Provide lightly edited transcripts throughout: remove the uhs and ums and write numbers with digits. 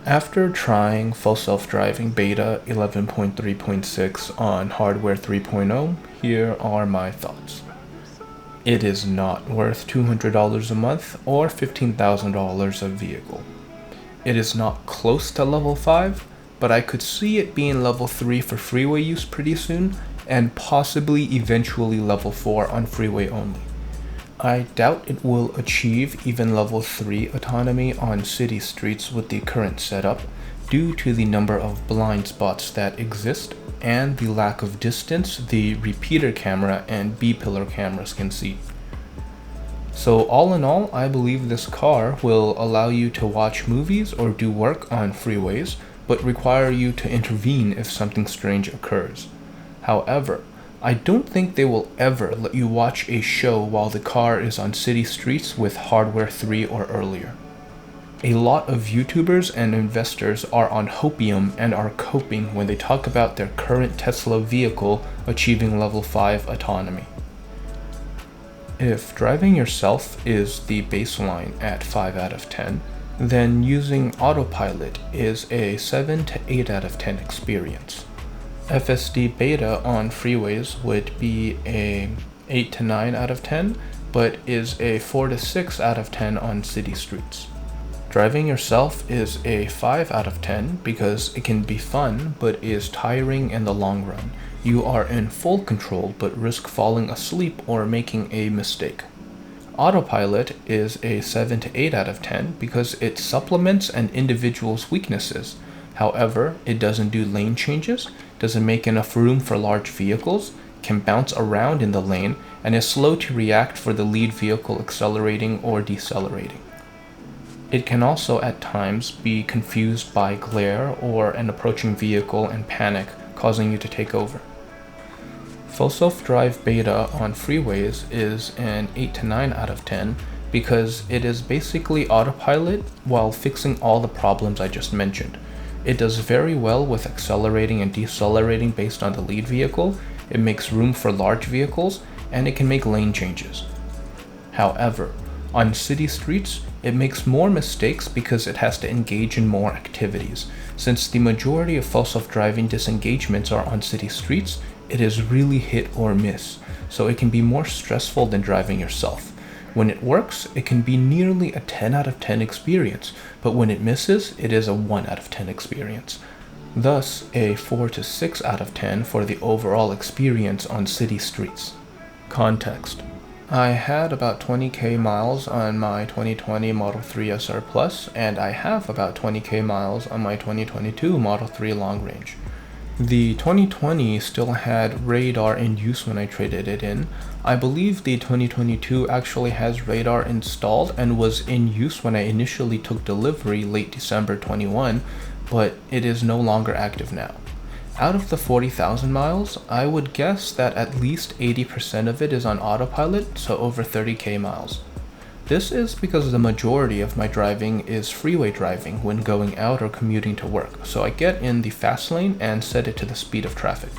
After trying full self-driving beta 11.3.6 on hardware 3.0, here are my thoughts. It is not worth $200 a month or $15,000 a vehicle. It is not close to level 5, but I could see it being level 3 for freeway use pretty soon, and possibly eventually level 4 on freeway only. I doubt it will achieve even level 3 autonomy on city streets with the current setup due to the number of blind spots that exist and the lack of distance the repeater camera and B-pillar cameras can see. So all in all, I believe this car will allow you to watch movies or do work on freeways, but require you to intervene if something strange occurs. However, I don't think they will ever let you watch a show while the car is on city streets with hardware 3 or earlier. A lot of YouTubers and investors are on hopium and are coping when they talk about their current Tesla vehicle achieving level 5 autonomy. If driving yourself is the baseline at 5 out of 10, then using autopilot is a 7 to 8 out of 10 experience. FSD beta on freeways would be a 8 to 9 out of 10, but is a 4 to 6 out of 10 on city streets. Driving yourself is a 5 out of 10 because it can be fun, but is tiring in the long run. You are in full control, but risk falling asleep or making a mistake. Autopilot is a 7 to 8 out of 10 because it supplements an individual's weaknesses. However, it doesn't do lane changes, doesn't make enough room for large vehicles, can bounce around in the lane, and is slow to react for the lead vehicle accelerating or decelerating. It can also at times be confused by glare or an approaching vehicle and panic, causing you to take over. Full self-drive beta on freeways is an 8 to 9 out of 10 because it is basically autopilot while fixing all the problems I just mentioned. It does very well with accelerating and decelerating based on the lead vehicle, it makes room for large vehicles, and it can make lane changes. However, on city streets, it makes more mistakes because it has to engage in more activities. Since the majority of full self-driving disengagements are on city streets, it is really hit or miss, so it can be more stressful than driving yourself. When it works, it can be nearly a 10 out of 10 experience, but when it misses, it is a 1 out of 10 experience. Thus, a 4 to 6 out of 10 for the overall experience on city streets. Context. I had about 20k miles on my 2020 Model 3 SR Plus, and I have about 20k miles on my 2022 Model 3 Long Range. The 2020 still had radar in use when I traded it in. I believe the 2022 actually has radar installed and was in use when I initially took delivery late December 21, but it is no longer active now. Out of the 40,000 miles, I would guess that at least 80% of it is on autopilot, so over 30k miles. This is because the majority of my driving is freeway driving when going out or commuting to work, so I get in the fast lane and set it to the speed of traffic.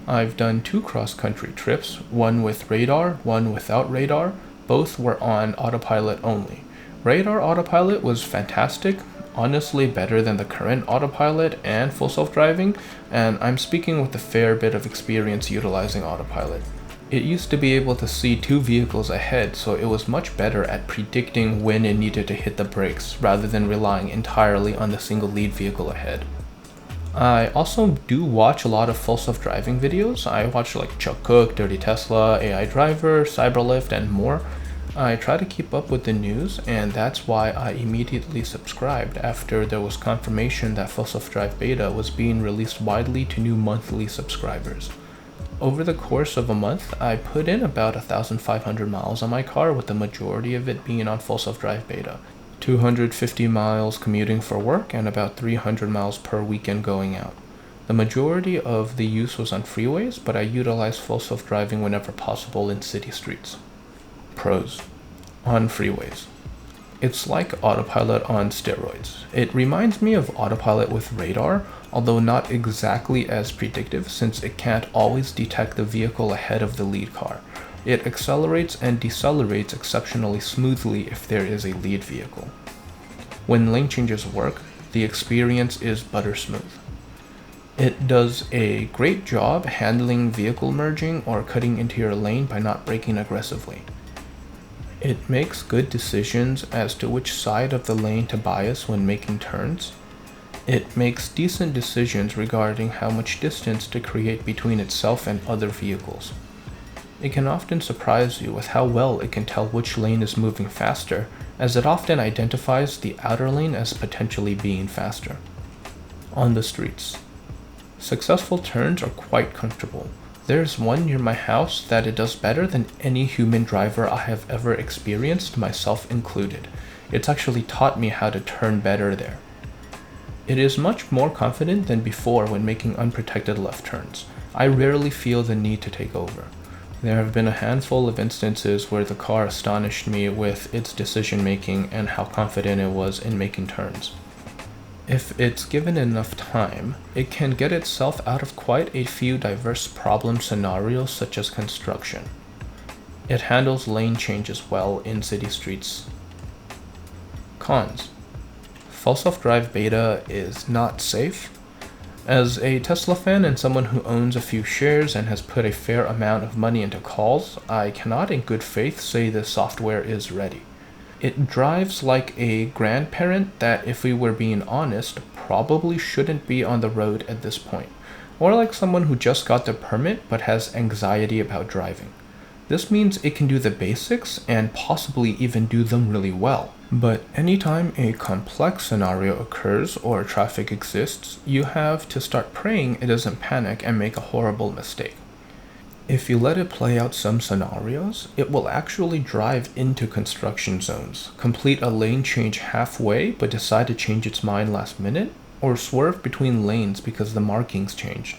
I've done 2 cross-country trips, one with radar, one without radar. Both were on autopilot only. Radar autopilot was fantastic, honestly better than the current autopilot and full self-driving, and I'm speaking with a fair bit of experience utilizing autopilot. It used to be able to see 2 vehicles ahead, so it was much better at predicting when it needed to hit the brakes rather than relying entirely on the single lead vehicle ahead. I also do watch a lot of full self-driving videos. I watch like Chuck Cook, Dirty Tesla, AI Driver, Cyberlift, and more. I try to keep up with the news, and that's why I immediately subscribed after there was confirmation that full self-drive beta was being released widely to new monthly subscribers. Over the course of a month, I put in about 1,500 miles on my car, with the majority of it being on full self-drive beta. 250 miles commuting for work and about 300 miles per weekend going out. The majority of the use was on freeways, but I utilized full self-driving whenever possible in city streets. Pros. On freeways. It's like autopilot on steroids. It reminds me of autopilot with radar, although not exactly as predictive since it can't always detect the vehicle ahead of the lead car. It accelerates and decelerates exceptionally smoothly if there is a lead vehicle. When lane changes work, the experience is butter smooth. It does a great job handling vehicle merging or cutting into your lane by not braking aggressively. It makes good decisions as to which side of the lane to bias when making turns. It makes decent decisions regarding how much distance to create between itself and other vehicles. It can often surprise you with how well it can tell which lane is moving faster, as it often identifies the outer lane as potentially being faster. On the streets, successful turns are quite comfortable. There's one near my house that it does better than any human driver I have ever experienced, myself included. It's actually taught me how to turn better there. It is much more confident than before when making unprotected left turns. I rarely feel the need to take over. There have been a handful of instances where the car astonished me with its decision making and how confident it was in making turns. If it's given enough time, it can get itself out of quite a few diverse problem scenarios such as construction. It handles lane changes well in city streets. Cons. Full self-drive beta is not safe. As a Tesla fan and someone who owns a few shares and has put a fair amount of money into calls, I cannot in good faith say the software is ready. It drives like a grandparent that, if we were being honest, probably shouldn't be on the road at this point, or like someone who just got their permit but has anxiety about driving. This means it can do the basics and possibly even do them really well. But anytime a complex scenario occurs or traffic exists, you have to start praying it doesn't panic and make a horrible mistake. If you let it play out some scenarios, it will actually drive into construction zones, complete a lane change halfway but decide to change its mind last minute, or swerve between lanes because the markings changed.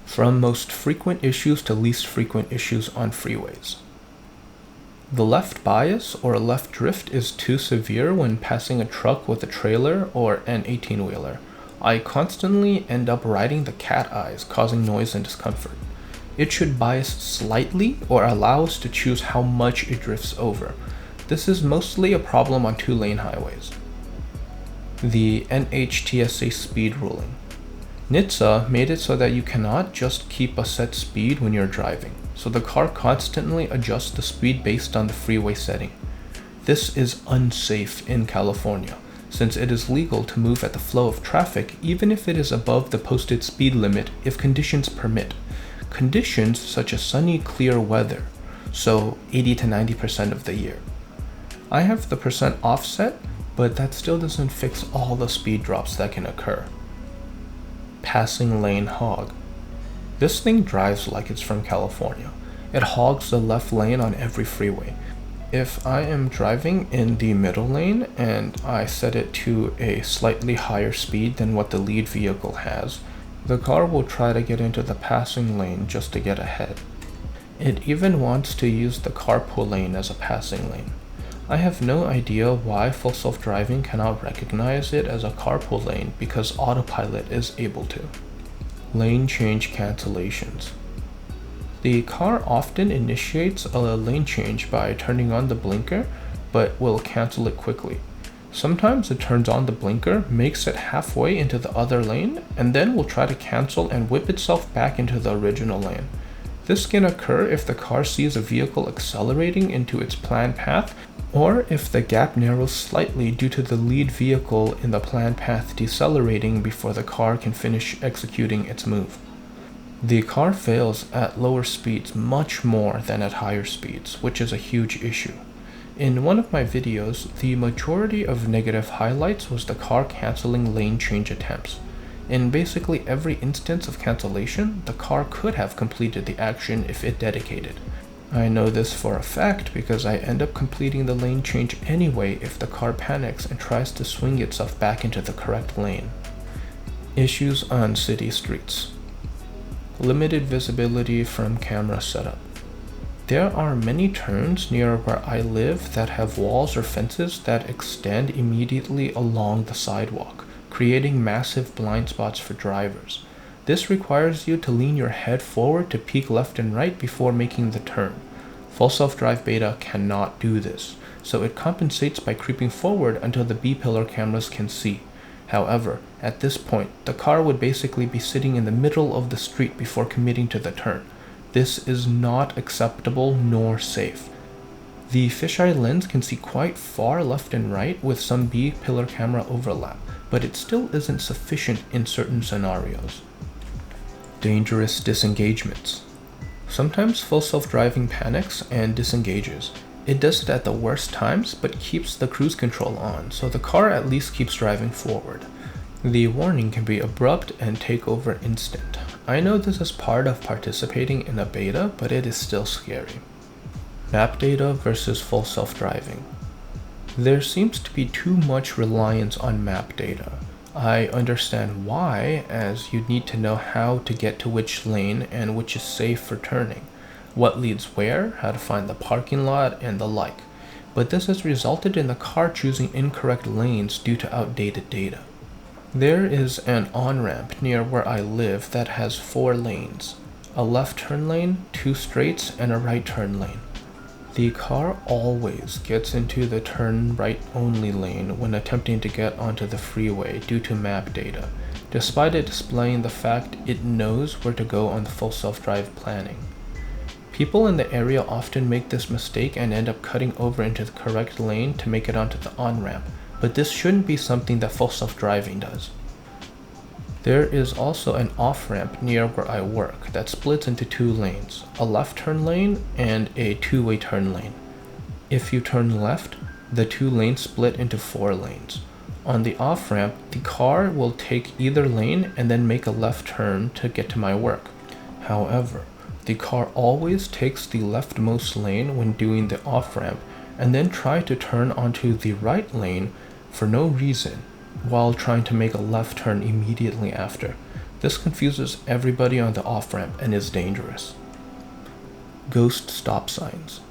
From most frequent issues to least frequent issues on freeways. The left bias or left drift is too severe when passing a truck with a trailer or an 18-wheeler. I constantly end up riding the cat eyes, causing noise and discomfort. It should bias slightly or allow us to choose how much it drifts over. This is mostly a problem on 2-lane highways. The NHTSA speed ruling. NHTSA made it so that you cannot just keep a set speed when you're driving, so the car constantly adjusts the speed based on the freeway setting. This is unsafe in California, since it is legal to move at the flow of traffic even if it is above the posted speed limit if conditions permit. Conditions such as sunny, clear weather, so 80 to 90% of the year. I have the percent offset, but that still doesn't fix all the speed drops that can occur. Passing lane hog. This thing drives like it's from California. It hogs the left lane on every freeway. If I am driving in the middle lane and I set it to a slightly higher speed than what the lead vehicle has, the car will try to get into the passing lane just to get ahead. It even wants to use the carpool lane as a passing lane. I have no idea why full self-driving cannot recognize it as a carpool lane because autopilot is able to. Lane change cancellations. The car often initiates a lane change by turning on the blinker, but will cancel it quickly. Sometimes it turns on the blinker, makes it halfway into the other lane, and then will try to cancel and whip itself back into the original lane. This can occur if the car sees a vehicle accelerating into its planned path, or if the gap narrows slightly due to the lead vehicle in the planned path decelerating before the car can finish executing its move. The car fails at lower speeds much more than at higher speeds, which is a huge issue. In one of my videos, the majority of negative highlights was the car canceling lane change attempts. In basically every instance of cancellation, the car could have completed the action if it dedicated. I know this for a fact because I end up completing the lane change anyway if the car panics and tries to swing itself back into the correct lane. Issues on city streets. Limited visibility from camera setup. There are many turns near where I live that have walls or fences that extend immediately along the sidewalk, creating massive blind spots for drivers. This requires you to lean your head forward to peek left and right before making the turn. Full self-drive beta cannot do this, so it compensates by creeping forward until the B-pillar cameras can see. However, at this point, the car would basically be sitting in the middle of the street before committing to the turn. This is not acceptable nor safe. The fisheye lens can see quite far left and right with some B-pillar camera overlap, but it still isn't sufficient in certain scenarios. Dangerous disengagements. Sometimes full self-driving panics and disengages. It does it at the worst times, but keeps the cruise control on, so the car at least keeps driving forward. The warning can be abrupt and take over instant. I know this is part of participating in a beta, but it is still scary. Map data versus full self-driving. There seems to be too much reliance on map data. I understand why, as you need to know how to get to which lane and which is safe for turning, what leads where, how to find the parking lot, and the like. But this has resulted in the car choosing incorrect lanes due to outdated data. There is an on-ramp near where I live that has 4 lanes, a left turn lane, 2 straights, and a right turn lane. The car always gets into the turn right only lane when attempting to get onto the freeway due to map data, despite it displaying the fact it knows where to go on the full self-drive planning. People in the area often make this mistake and end up cutting over into the correct lane to make it onto the on-ramp, but this shouldn't be something that full self-driving does. There is also an off-ramp near where I work that splits into 2 lanes, a left turn lane and a 2-way turn lane. If you turn left, the 2 lanes split into 4 lanes. On the off-ramp, the car will take either lane and then make a left turn to get to my work. However, the car always takes the leftmost lane when doing the off-ramp and then try to turn onto the right lane for no reason, while trying to make a left turn immediately after. This confuses everybody on the off-ramp and is dangerous. Ghost stop signs.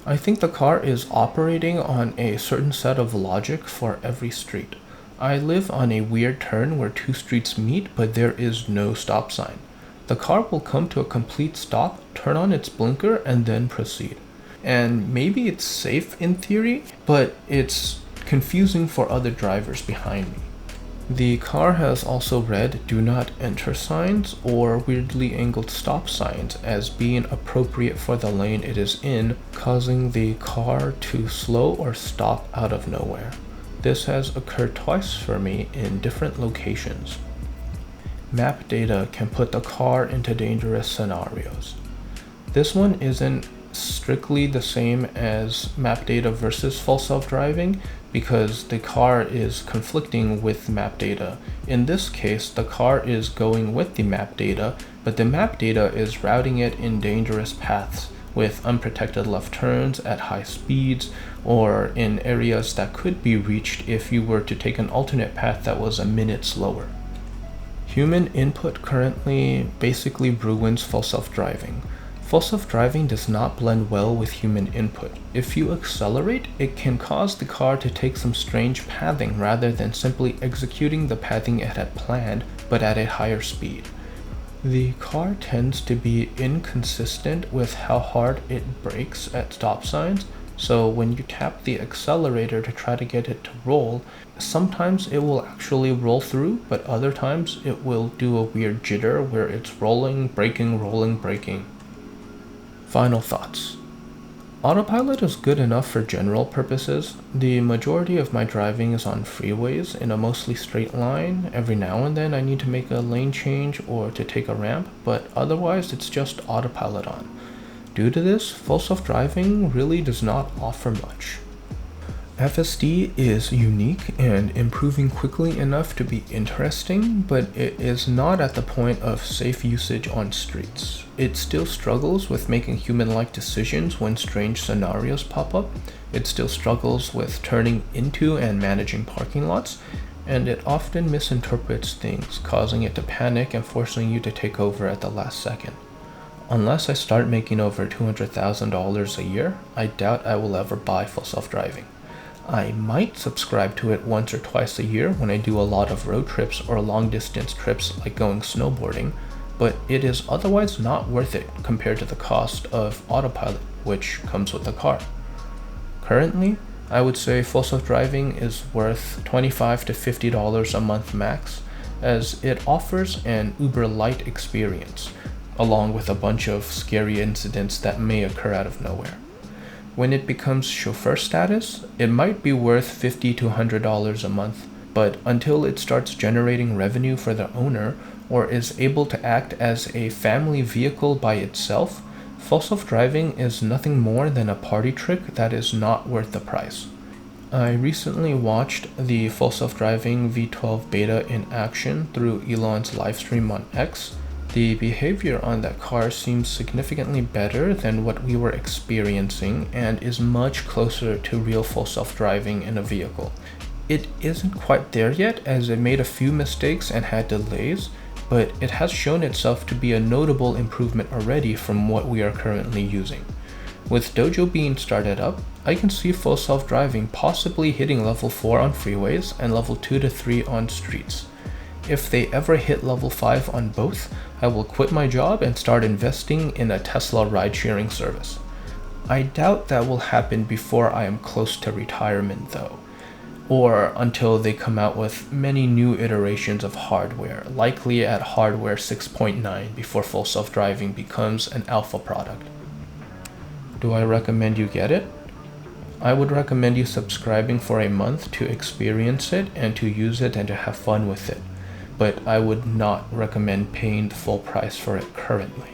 I think the car is operating on a certain set of logic for every street. I live on a weird turn where 2 streets meet, but there is no stop sign. The car will come to a complete stop, turn on its blinker, and then proceed. And maybe it's safe in theory, but it's confusing for other drivers behind me. The car has also read do not enter signs or weirdly angled stop signs as being appropriate for the lane it is in, causing the car to slow or stop out of nowhere. This has occurred twice for me in different locations. Map data can put the car into dangerous scenarios. This one isn't strictly the same as map data versus full self-driving because the car is conflicting with map data. In this case, the car is going with the map data, but the map data is routing it in dangerous paths with unprotected left turns at high speeds or in areas that could be reached if you were to take an alternate path that was a minute slower. Human input currently basically ruins full self-driving. Full self-driving does not blend well with human input. If you accelerate, it can cause the car to take some strange pathing rather than simply executing the pathing it had planned, but at a higher speed. The car tends to be inconsistent with how hard it brakes at stop signs, so when you tap the accelerator to try to get it to roll, sometimes it will actually roll through, but other times it will do a weird jitter where it's rolling, braking, rolling, braking. Final thoughts. Autopilot is good enough for general purposes. The majority of my driving is on freeways in a mostly straight line. Every now and then I need to make a lane change or to take a ramp, but otherwise it's just autopilot on. Due to this, full self-driving really does not offer much. FSD is unique and improving quickly enough to be interesting, but it is not at the point of safe usage on streets. It still struggles with making human-like decisions when strange scenarios pop up. It still struggles with turning into and managing parking lots, and it often misinterprets things, causing it to panic and forcing you to take over at the last second. Unless I start making over $200,000 a year, I doubt I will ever buy full self-driving. I might subscribe to it once or twice a year when I do a lot of road trips or long distance trips like going snowboarding, but it is otherwise not worth it compared to the cost of autopilot, which comes with the car. Currently, I would say Full Self-Driving is worth $25 to $50 a month max, as it offers an Uber-light experience, along with a bunch of scary incidents that may occur out of nowhere. When it becomes chauffeur status, it might be worth $50 to $100 a month, but until it starts generating revenue for the owner or is able to act as a family vehicle by itself, Full Self-Driving is nothing more than a party trick that is not worth the price. I recently watched the Full Self-Driving V12 beta in action through Elon's livestream on X. The behavior on that car seems significantly better than what we were experiencing and is much closer to real Full Self-Driving in a vehicle. It isn't quite there yet, as it made a few mistakes and had delays, but it has shown itself to be a notable improvement already from what we are currently using. With Dojo being started up, I can see Full Self-Driving possibly hitting level 4 on freeways and level 2 to 3 on streets. If they ever hit level 5 on both, I will quit my job and start investing in a Tesla ride-sharing service. I doubt that will happen before I am close to retirement though, or until they come out with many new iterations of hardware, likely at hardware 6.9 before Full Self-Driving becomes an alpha product. Do I recommend you get it? I would recommend you subscribing for a month to experience it and to use it and to have fun with it, but I would not recommend paying the full price for it currently.